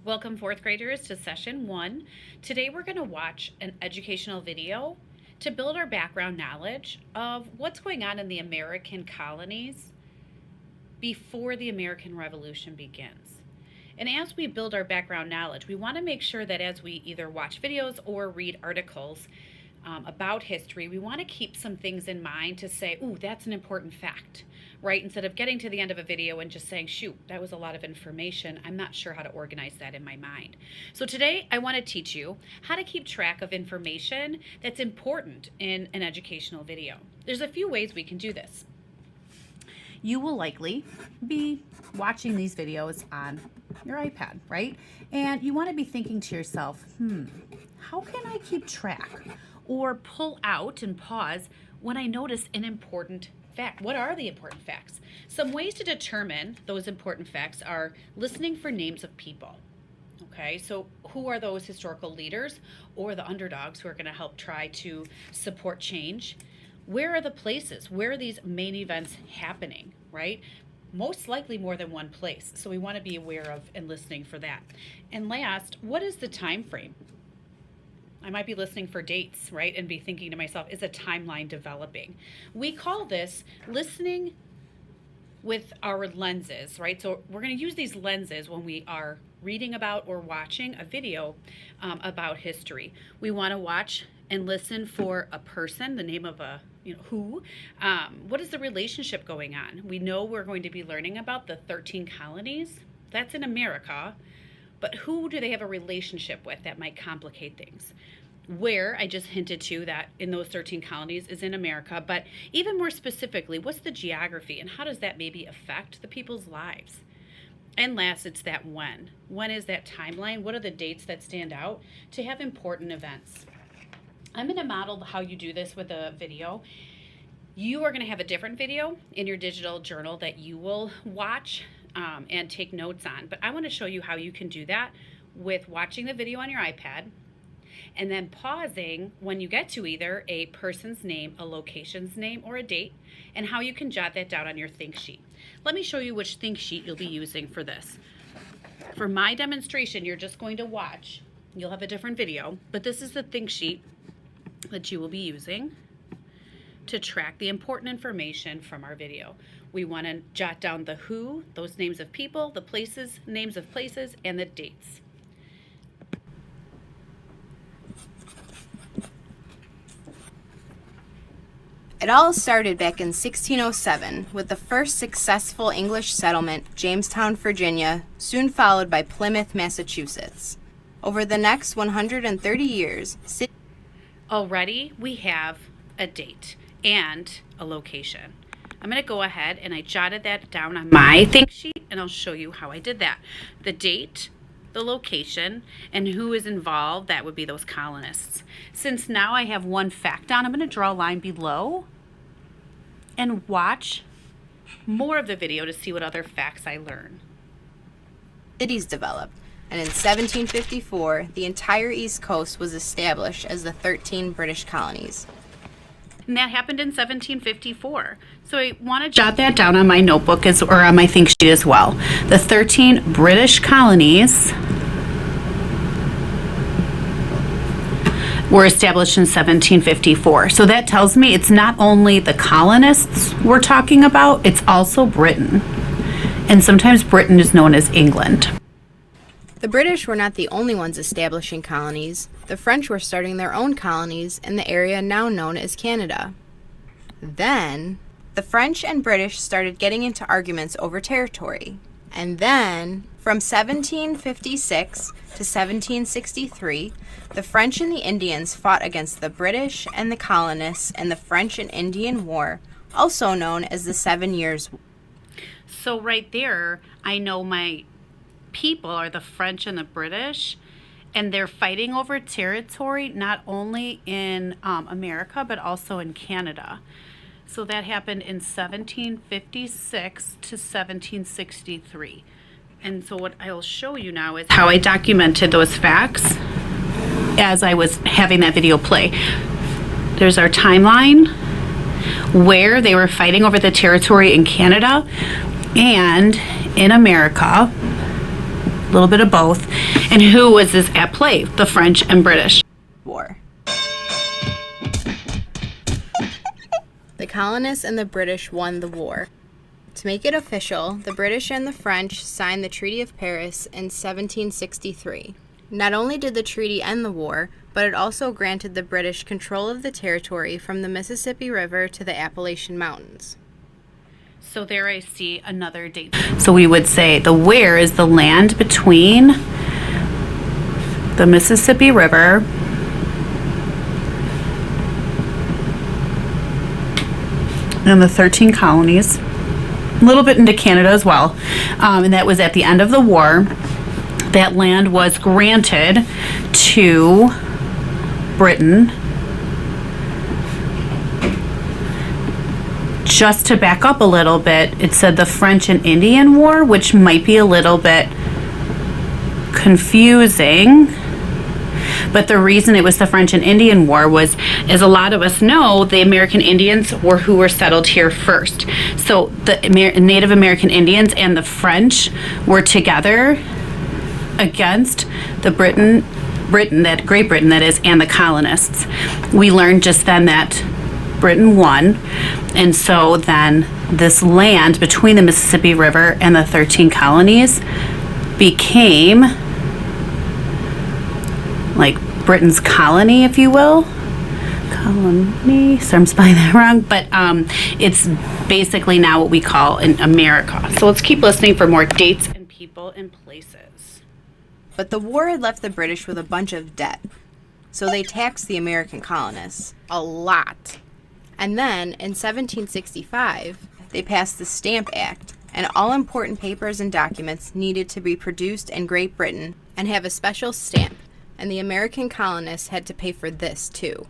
Welcome fourth graders to session 1. Today we're going to watch an educational video to build our background knowledge of what's going on in the American colonies before the American Revolution begins. And as we build our background knowledge, we want to make sure that as we either watch videos or read articles about history, we want to keep some things in mind to say, ooh, that's an important fact, right? Instead of getting to the end of a video and just saying, shoot, that was a lot of information. I'm not sure how to organize that in my mind. So today I want to teach you how to keep track of information that's important in an educational video. There's a few ways we can do this. You will likely be watching these videos on your iPad, right? And you want to be thinking to yourself, how can I keep track or pull out and pause when I notice an important fact? What are the important facts? Some ways to determine those important facts are listening for names of people. Okay, so who are those historical leaders or the underdogs who are going to help try to support change? Where are the places? Where are these main events happening, right? Most likely more than one place. So we want to be aware of and listening for that. And last, what is the time frame? I might be listening for dates, right? And be thinking to myself, is a timeline developing? We call this listening with our lenses, right? So we're going to use these lenses when we are reading about or watching a video about history. We want to watch and listen for a person, the name of a, who. What is the relationship going on? We know we're going to be learning about the 13 colonies. That's in America. But who do they have a relationship with that might complicate things? Where, I just hinted to that in those 13 colonies is in America, but even more specifically, what's the geography and how does that maybe affect the people's lives? And last, it's that when. When is that timeline? What are the dates that stand out to have important events? I'm going to model how you do this with a video. You are going to have a different video in your digital journal that you will watch and take notes on. But I want to show you how you can do that with watching the video on your iPad and then pausing when you get to either a person's name, a location's name, or a date, and how you can jot that down on your think sheet. Let me show you which think sheet you'll be using for this. For my demonstration, you're just going to watch. You'll have a different video, but this is the think sheet that you will be using to track the important information from our video. We want to jot down the who, those names of people, the places, names of places, and the dates. It all started back in 1607 with the first successful English settlement, Jamestown, Virginia, soon followed by Plymouth, Massachusetts. Over the next 130 years, already we have a date and a location. I'm going to go ahead and I jotted that down on my think sheet and I'll show you how I did that. The date, the location, and who is involved, that would be those colonists. Since now I have one fact down, I'm going to draw a line below and watch more of the video to see what other facts I learn. Cities developed, and in 1754, the entire East Coast was established as the 13 British colonies. And that happened in 1754. So I want to jot that down on my notebook or on my think sheet as well. The 13 British colonies were established in 1754. So that tells me it's not only the colonists we're talking about, it's also Britain. And sometimes Britain is known as England. The British were not the only ones establishing colonies. The French were starting their own colonies in the area now known as Canada. Then, the French and British started getting into arguments over territory. And then, from 1756 to 1763, the French and the Indians fought against the British and the colonists in the French and Indian War, also known as the 7 Years' War. So right there, I know my people are the French and the British, and they're fighting over territory not only in America but also in Canada. So that happened in 1756 to 1763. And so what I'll show you now is how I documented those facts as I was having that video play. There's our timeline where they were fighting over the territory in Canada and in America. little bit of both. And who was this at play? The French and British. War. The colonists and the British won the war. To make it official, the British and the French signed the Treaty of Paris in 1763. Not only did the treaty end the war, but it also granted the British control of the territory from the Mississippi River to the Appalachian Mountains. So there I see another date. So we would say the where is the land between the Mississippi River and the 13 colonies, a little bit into Canada as well. And that was at the end of the war. That land was granted to Britain. Just to back up a little bit, it said the French and Indian War, which might be a little bit confusing. But the reason it was the French and Indian War was, as a lot of us know, the American Indians were who were settled here first. So the Native American Indians and the French were together against the Great Britain that is, and the colonists. We learned just then that Britain won, and so then this land between the Mississippi River and the 13 colonies became like Britain's colony, if you will. Colony, so I'm spelling that wrong, but it's basically now what we call in America. So let's keep listening for more dates and people and places. But the war had left the British with a bunch of debt, so they taxed the American colonists a lot. And then, in 1765, they passed the Stamp Act, and all important papers and documents needed to be produced in Great Britain and have a special stamp, and the American colonists had to pay for this too.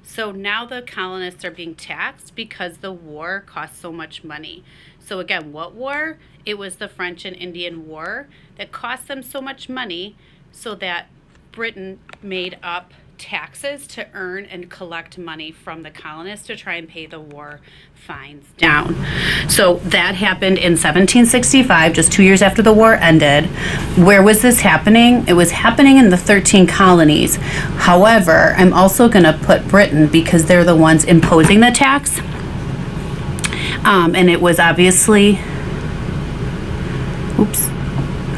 So now the colonists are being taxed because the war cost so much money. So again, what war? It was the French and Indian War that cost them so much money so that Britain made up taxes to earn and collect money from the colonists to try and pay the war fines down. So that happened in 1765, just 2 years after the war ended. Where was this happening? It was happening in the 13 colonies. However, I'm also going to put Britain because they're the ones imposing the tax. And it was obviously,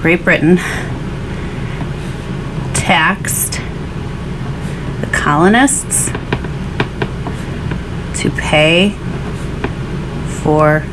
Great Britain taxed the colonists to pay for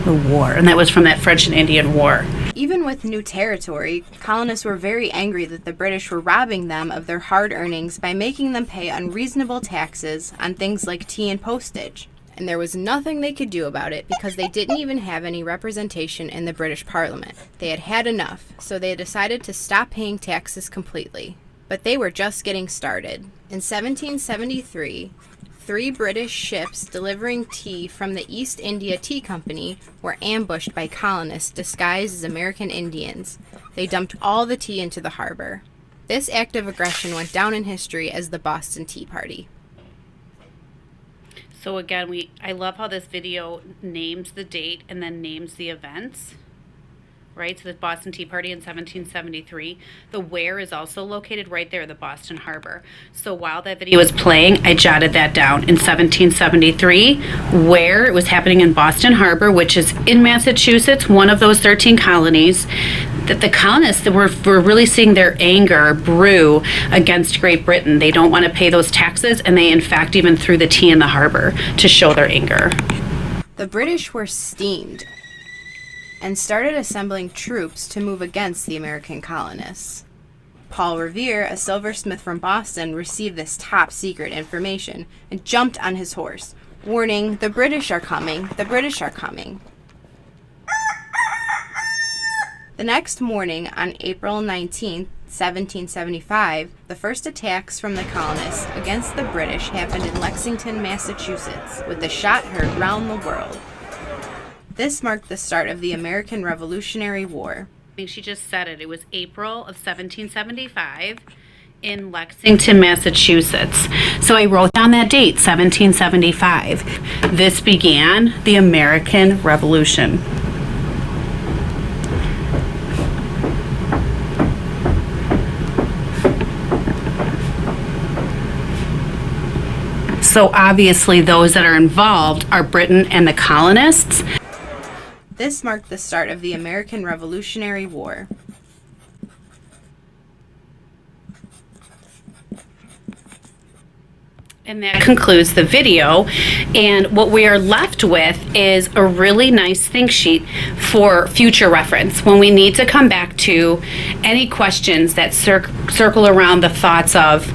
the war. And that was from that French and Indian War. Even with new territory, colonists were very angry that the British were robbing them of their hard earnings by making them pay unreasonable taxes on things like tea and postage. And there was nothing they could do about it because they didn't even have any representation in the British Parliament. They had had enough, so they decided to stop paying taxes completely. But they were just getting started. In 1773, 3 British ships delivering tea from the East India Tea Company were ambushed by colonists disguised as American Indians. They dumped all the tea into the harbor. This act of aggression went down in history as the Boston Tea Party. So again, I love how this video names the date and then names the events, right? So the Boston Tea Party in 1773. The where is also located right there, the Boston Harbor. So while that video was playing, I jotted that down. In 1773, where it was happening in Boston Harbor, which is in Massachusetts, one of those 13 colonies, that the colonists were really seeing their anger brew against Great Britain. They don't want to pay those taxes, and they in fact even threw the tea in the harbor to show their anger. The British were steamed and started assembling troops to move against the American colonists. Paul Revere, a silversmith from Boston, received this top secret information and jumped on his horse, warning, "The British are coming, the British are coming." The next morning, on April 19, 1775, the first attacks from the colonists against the British happened in Lexington, Massachusetts, with the shot heard round the world. This marked the start of the American Revolutionary War. I think she just said it. It was April of 1775 in Lexington, Massachusetts. So I wrote down that date, 1775. This began the American Revolution. So obviously those that are involved are Britain and the colonists. This marked the start of the American Revolutionary War. And that concludes the video. And what we are left with is a really nice think sheet for future reference when we need to come back to any questions that circle around the thoughts of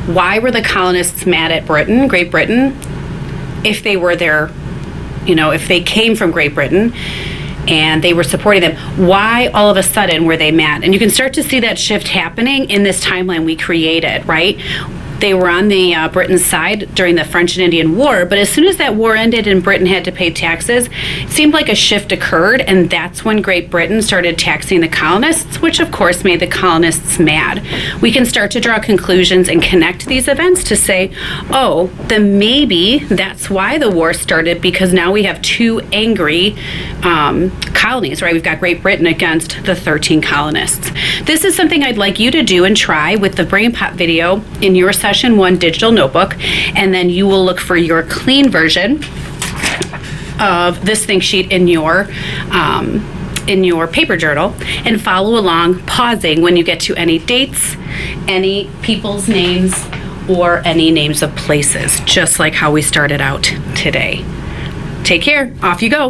why were the colonists mad at Britain, Great Britain, if they were there, if they came from Great Britain and they were supporting them, why all of a sudden were they mad? And you can start to see that shift happening in this timeline we created, right? They were on the Britain's side during the French and Indian War, but as soon as that war ended and Britain had to pay taxes, it seemed like a shift occurred, and that's when Great Britain started taxing the colonists, which of course made the colonists mad. We can start to draw conclusions and connect these events to say, oh, then maybe that's why the war started, because now we have two angry colonies, right? We've got Great Britain against the 13 colonists. This is something I'd like you to do and try with the Brain Pop video in your Session 1 digital notebook, and then you will look for your clean version of this think sheet in your paper journal and follow along, pausing when you get to any dates, any people's names, or any names of places, just like how we started out today. Take care. Off you go.